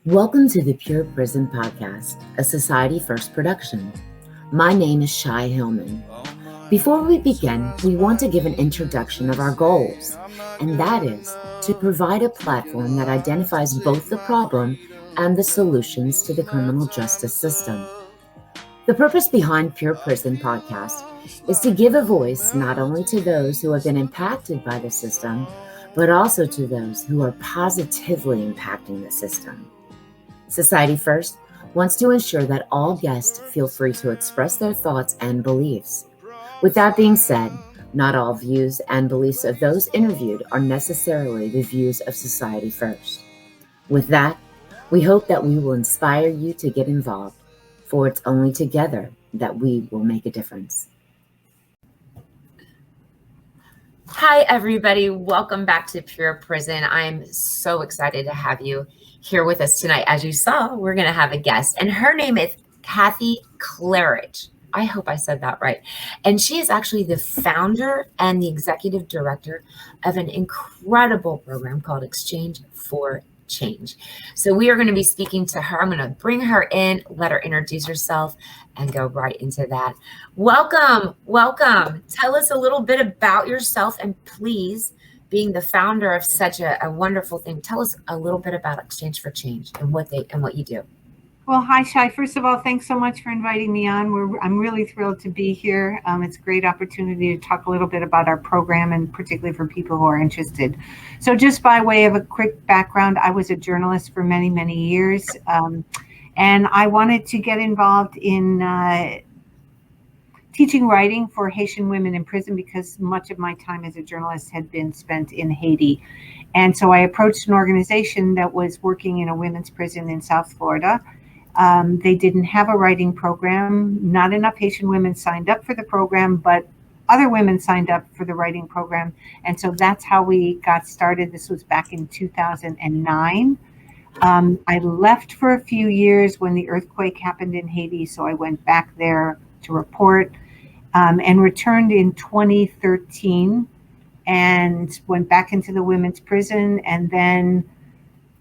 Welcome to the Pure Prison Podcast, a Society First production. My name is Shai Hillman. Before we begin, we want to give an introduction of our goals, and that is to provide a platform that identifies both the problem and the solutions to the criminal justice system. The purpose behind Pure Prison Podcast is to give a voice not only to those who have been impacted by the system, but also to those who are positively impacting the system. Society First wants to ensure that all guests feel free to express their thoughts and beliefs. With that being said, not all views and beliefs of those interviewed are necessarily the views of Society First. With that, we hope that we will inspire you to get involved, for it's only together that we will make a difference. Hi, everybody. Welcome back to Pure Prison. I'm so excited to have you here with us tonight. As you saw, we're going to have a guest, and her name is Kathy Claridge. I hope I said that right. And she is actually the founder and the executive director of an incredible program called Exchange for Change. So we are going to be speaking to her. I'm going to bring her in, let her introduce herself, and go right into that. Welcome. Tell us a little bit about yourself, and please, being the founder of such a wonderful thing, tell us a little bit about Exchange for Change and what you do. Well, hi, Shai. First of all, thanks so much for inviting me on. I'm really thrilled to be here. It's a great opportunity to talk a little bit about our program, and particularly for people who are interested. So just by way of a quick background, I was a journalist for many, many years, and I wanted to get involved in teaching writing for Haitian women in prison because much of my time as a journalist had been spent in Haiti. And so I approached an organization that was working in a women's prison in South Florida. They didn't have a writing program. Not enough Haitian women signed up for the program, but other women signed up for the writing program. And so that's how we got started. This was back in 2009. I left for a few years when the earthquake happened in Haiti, so I went back there to report. And returned in 2013 and went back into the women's prison. And then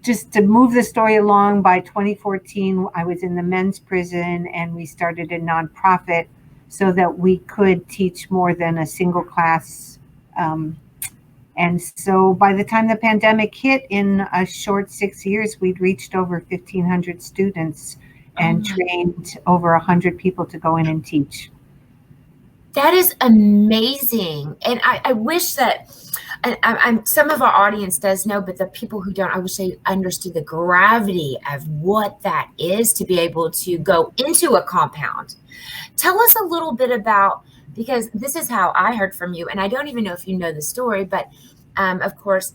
just to move the story along, by 2014, I was in the men's prison, and we started a nonprofit so that we could teach more than a single class. And so by the time the pandemic hit, in a short 6 years, we'd reached over 1,500 students and trained over 100 people to go in and teach. That is amazing. And I wish that some of our audience does know, but the people who don't, I wish they understood the gravity of what that is to be able to go into a compound. Tell us a little bit about, because this is how I heard from you, and I don't even know if you know the story, but of course,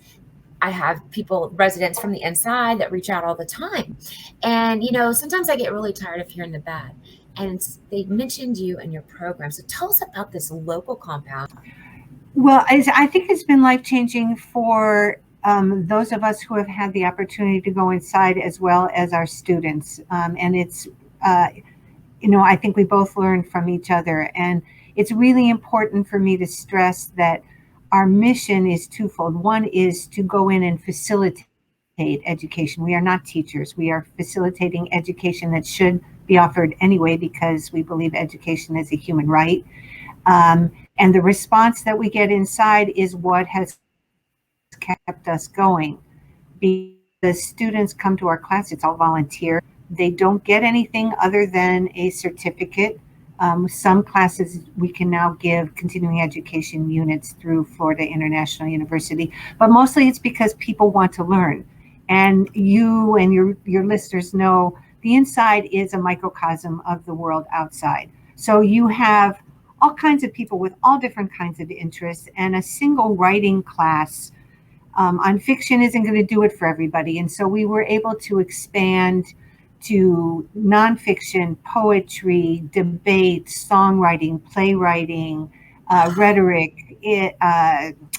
I have residents from the inside that reach out all the time. And, sometimes I get really tired of hearing the bad. And they mentioned you and your program. So tell us about this local compound. Well, I think it's been life-changing for those of us who have had the opportunity to go inside, as well as our students. And it's, I think we both learned from each other. And it's really important for me to stress that our mission is twofold. One is to go in and facilitate education. We are not teachers. We are facilitating education that should be offered anyway, because we believe education is a human right. And the response that we get inside is what has kept us going. The students come to our class, it's all volunteer. They don't get anything other than a certificate. Some classes we can now give continuing education units through Florida International University, but mostly it's because people want to learn. And you and your listeners know the inside is a microcosm of the world outside. So you have all kinds of people with all different kinds of interests, and a single writing class on fiction isn't going to do it for everybody. And so we were able to expand to nonfiction, poetry, debate, songwriting, playwriting, rhetoric,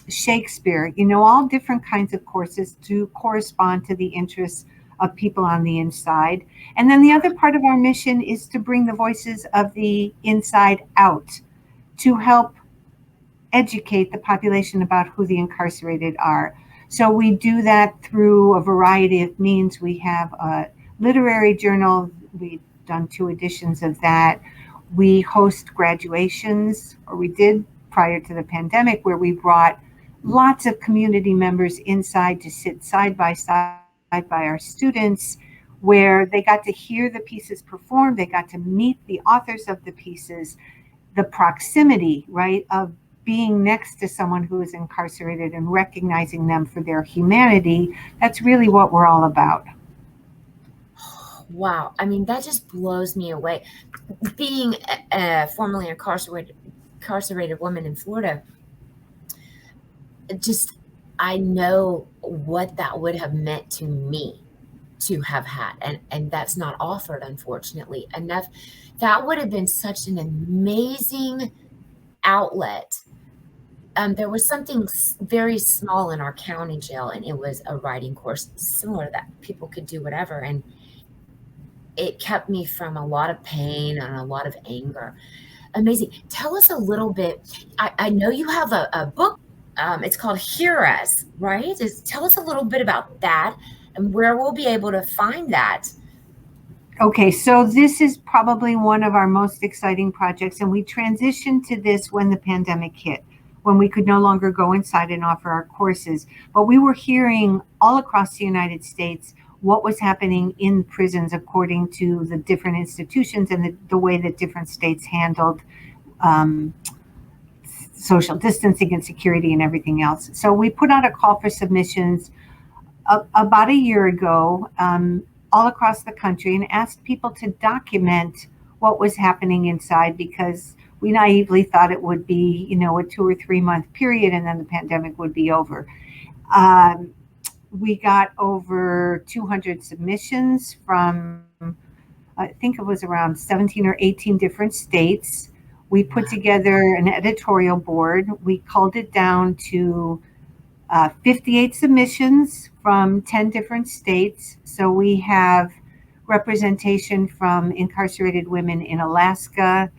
Shakespeare, all different kinds of courses to correspond to the interests of people on the inside. And then the other part of our mission is to bring the voices of the inside out, to help educate the population about who the incarcerated are. So we do that through a variety of means. We have literary journal. We've done 2 editions of that. We host graduations, or we did prior to the pandemic, where we brought lots of community members inside to sit side by side by our students, where they got to hear the pieces performed, they got to meet the authors of the pieces, the proximity, right, of being next to someone who is incarcerated and recognizing them for their humanity. That's really what we're all about. Wow. I mean, that just blows me away. Being a formerly incarcerated woman in Florida, just I know what that would have meant to me to have had, and that's not offered, unfortunately, enough. That would have been such an amazing outlet. There was something very small in our county jail, and it was a writing course similar that people could do whatever, and it kept me from a lot of pain and a lot of anger. Amazing. Tell us a little bit. I know you have a book. It's called Hear Us, right? Tell us a little bit about that and where we'll be able to find that. Okay, so this is probably one of our most exciting projects, and we transitioned to this when the pandemic hit, when we could no longer go inside and offer our courses. But we were hearing all across the United States what was happening in prisons according to the different institutions and the way that different states handled um, social distancing and security and everything else. So we put out a call for submissions about a year ago, all across the country, and asked people to document what was happening inside, because we naively thought it would be, a 2 or 3 month period and then the pandemic would be over. Um, we got over 200 submissions from, I think it was around 17 or 18 different states. We put together an editorial board. We culled it down to 58 submissions from 10 different states. So we have representation from incarcerated women in Alaska,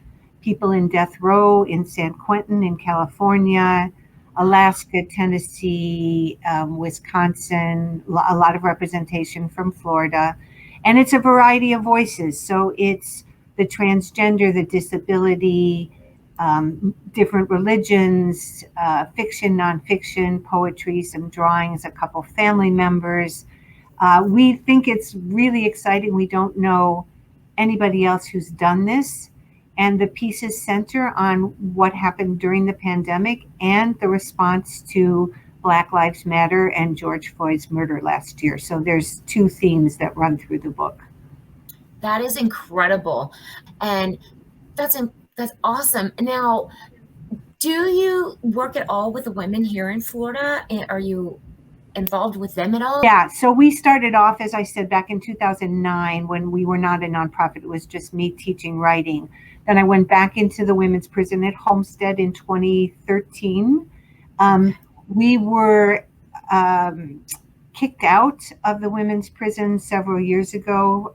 people in death row in San Quentin in California, Alaska, Tennessee, Wisconsin, a lot of representation from Florida. And it's a variety of voices. So it's the transgender, the disability, different religions, fiction, nonfiction, poetry, some drawings, a couple family members. We think it's really exciting. We don't know anybody else who's done this. And the pieces center on what happened during the pandemic and the response to Black Lives Matter and George Floyd's murder last year. So there's 2 themes that run through the book. That is incredible. And that's awesome. Now, do you work at all with the women here in Florida? Are you involved with them at all? Yeah, so we started off, as I said, back in 2009 when we were not a nonprofit. It was just me teaching writing. Then I went back into the women's prison at Homestead in 2013. We were kicked out of the women's prison several years ago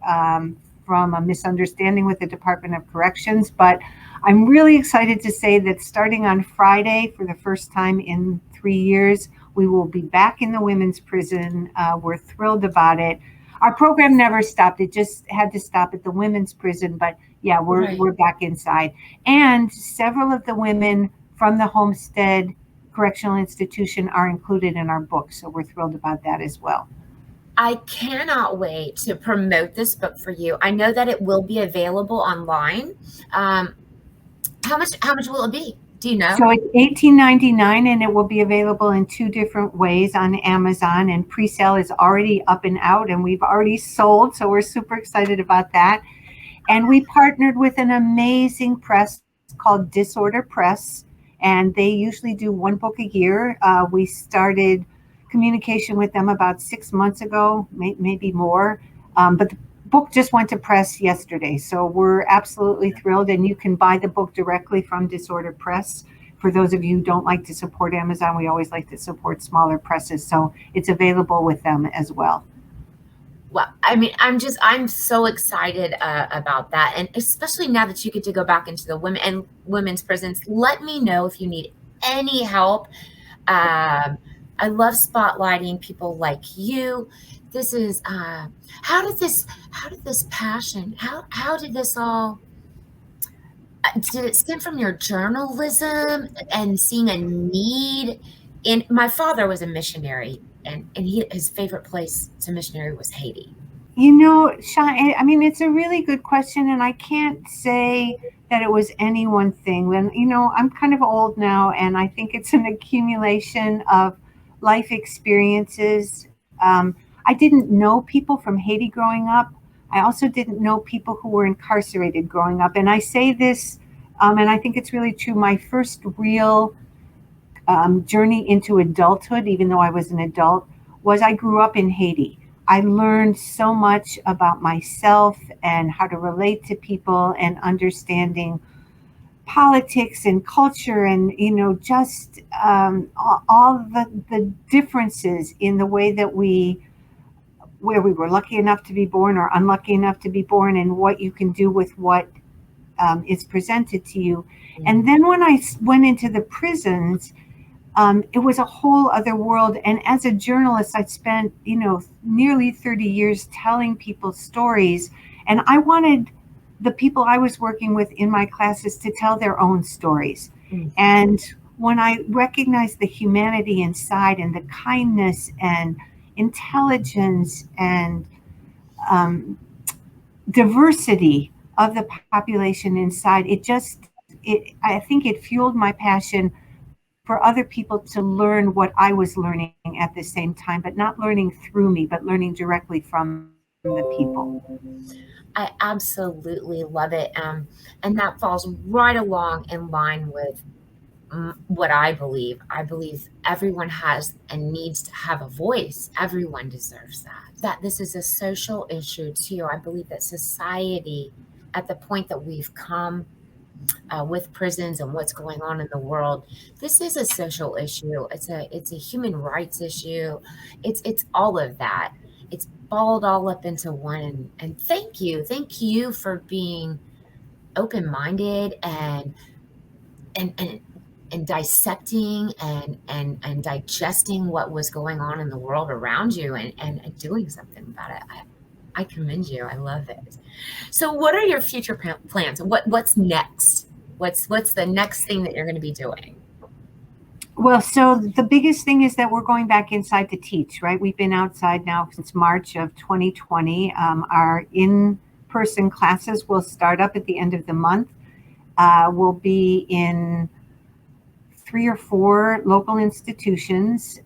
from a misunderstanding with the Department of Corrections. But I'm really excited to say that starting on Friday, for the first time in 3 years, we will be back in the women's prison. We're thrilled about it. Our program never stopped. It just had to stop at the women's prison. But yeah, we're back inside. And several of the women from the Homestead Correctional Institution are included in our book. So we're thrilled about that as well. I cannot wait to promote this book for you. I know that it will be available online. How much will it be? Do you know? So it's $18.99, and it will be available in 2 different ways on Amazon. And pre-sale is already up and out, and we've already sold. So we're super excited about that. And we partnered with an amazing press called Disorder Press, and they usually do 1 book a year. We started communication with them about 6 months ago, maybe more. But the book just went to press yesterday. So we're absolutely thrilled. And you can buy the book directly from Disorder Press. For those of you who don't like to support Amazon, we always like to support smaller presses. So it's available with them as well. Well, I mean, I'm so excited about that. And especially now that you get to go back into the women's prisons. Let me know if you need any help. I love spotlighting people like you. This is how did this passion, how did this all did it stem from your journalism and seeing a need in my father was a missionary and his favorite place to missionary was Haiti. Shai, I mean, it's a really good question, and I can't say that it was any one thing. I'm kind of old now, and I think it's an accumulation of life experiences. I didn't know people from Haiti growing up. I also didn't know people who were incarcerated growing up. And I say this, and I think it's really true. My first real journey into adulthood, even though I was an adult, was I grew up in Haiti. I learned so much about myself and how to relate to people and understanding politics and culture and, just all the differences in the way that where we were lucky enough to be born or unlucky enough to be born and what you can do with what is presented to you. And then when I went into the prisons, it was a whole other world. And as a journalist, I spent, nearly 30 years telling people stories. And I wanted the people I was working with in my classes to tell their own stories. And when I recognized the humanity inside and the kindness and intelligence and diversity of the population inside, I think it fueled my passion for other people to learn what I was learning at the same time, but not learning through me, but learning directly from the people. I absolutely love it. And that falls right along in line with what I believe. I believe everyone has and needs to have a voice. Everyone deserves that. That this is a social issue too. I believe that society, at the point that we've come with prisons and what's going on in the world, this is a social issue. It's a human rights issue. It's all of that. It's balled all up into one. And thank you for being open minded and and dissecting and digesting what was going on in the world around you and doing something about it. I commend you. I love it. So what are your future plans? What's next? What's the next thing that you're going to be doing? Well, so the biggest thing is that we're going back inside to teach, right? We've been outside now since March of 2020. Our in-person classes will start up at the end of the month. We'll be in 3 or 4 local institutions.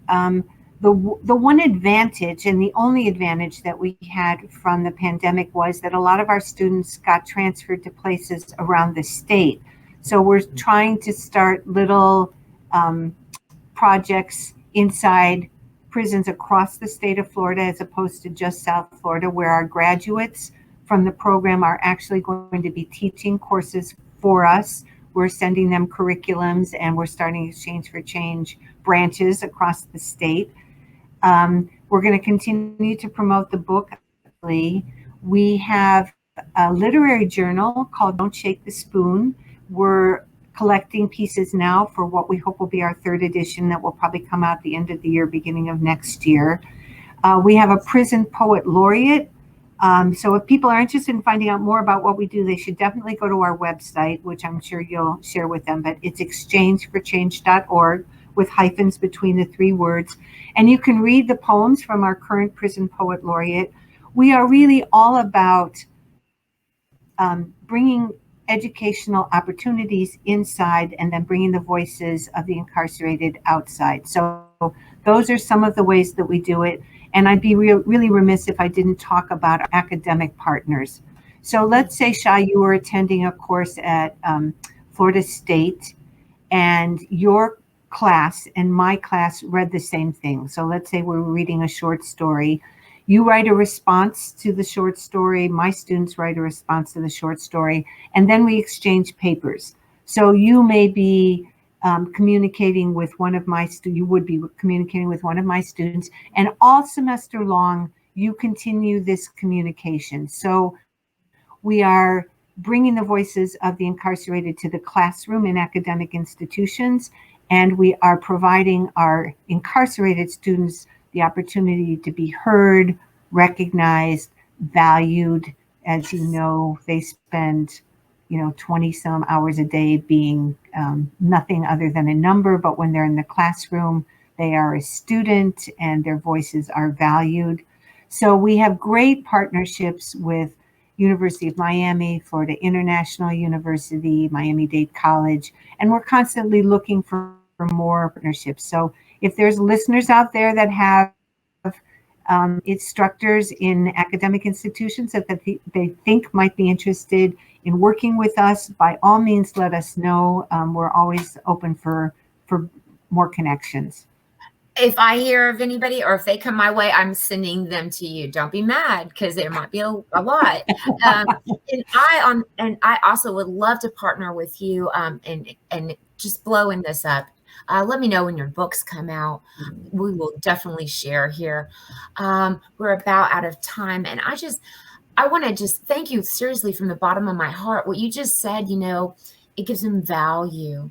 The one advantage and the only advantage that we had from the pandemic was that a lot of our students got transferred to places around the state. So we're trying to start little projects inside prisons across the state of Florida as opposed to just South Florida, where our graduates from the program are actually going to be teaching courses for us. We're sending them curriculums and we're starting Exchange for Change branches across the state. We're going to continue to promote the book. We have a literary journal called Don't Shake the Spoon. We're collecting pieces now for what we hope will be our 3rd edition that will probably come out at the end of the year, beginning of next year. We have a prison poet laureate. So if people are interested in finding out more about what we do, they should definitely go to our website, which I'm sure you'll share with them, but it's exchangeforchange.org with hyphens between the 3 words. And you can read the poems from our current prison poet laureate. We are really all about bringing educational opportunities inside and then bringing the voices of the incarcerated outside. So those are some of the ways that we do it. And I'd be really remiss if I didn't talk about our academic partners. So let's say, Shai, you were attending a course at Florida State and your class and my class read the same thing. So let's say we're reading a short story. You write a response to the short story. My students write a response to the short story. And then we exchange papers. So you may be communicating with one of my students. You would be communicating with one of my students. And all semester long, you continue this communication. So we are bringing the voices of the incarcerated to the classroom in academic institutions. And we are providing our incarcerated students the opportunity to be heard, recognized, valued. As you know, they spend 20 some hours a day being nothing other than a number, but when they're in the classroom, they are a student and their voices are valued. So we have great partnerships with University of Miami, Florida International University, Miami-Dade College, and we're constantly looking for more partnerships. So if there's listeners out there that have instructors in academic institutions that they think might be interested in working with us, by all means, let us know. We're always open for more connections. If I hear of anybody or if they come my way, I'm sending them to you. Don't be mad because there might be a lot. And I also would love to partner with you and just blowing this up. Let me know when your books come out. We will definitely share here. We're about out of time, and I want to just thank you seriously from the bottom of my heart. What you just said, it gives them value.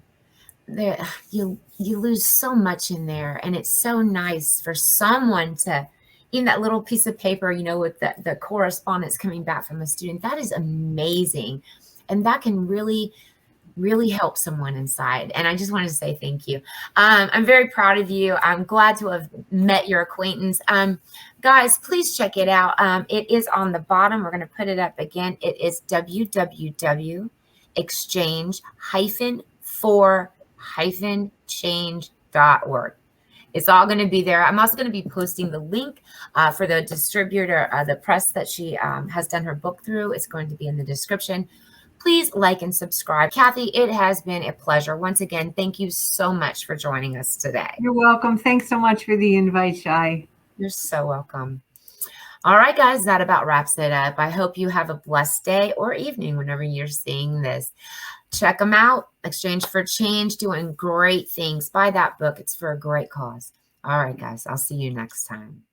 There, you lose so much in there, and it's so nice for someone to, even that little piece of paper, with the correspondence coming back from a student. That is amazing, and that can really help someone inside. And I just wanted to say thank you. I'm very proud of you. I'm glad to have met your acquaintance. Guys, please check it out. It is on the bottom. We're going to put it up again. It is www.exchange-for-change.org. It's all going to be there. I'm also going to be posting the link for the distributor, the press that she has done her book through. It's going to be in the description. Please like and subscribe. Kathy, it has been a pleasure. Once again, thank you so much for joining us today. You're welcome. Thanks so much for the invite, Shai. You're so welcome. All right, guys, that about wraps it up. I hope you have a blessed day or evening whenever you're seeing this. Check them out. Exchange for Change, doing great things. Buy that book. It's for a great cause. All right, guys, I'll see you next time.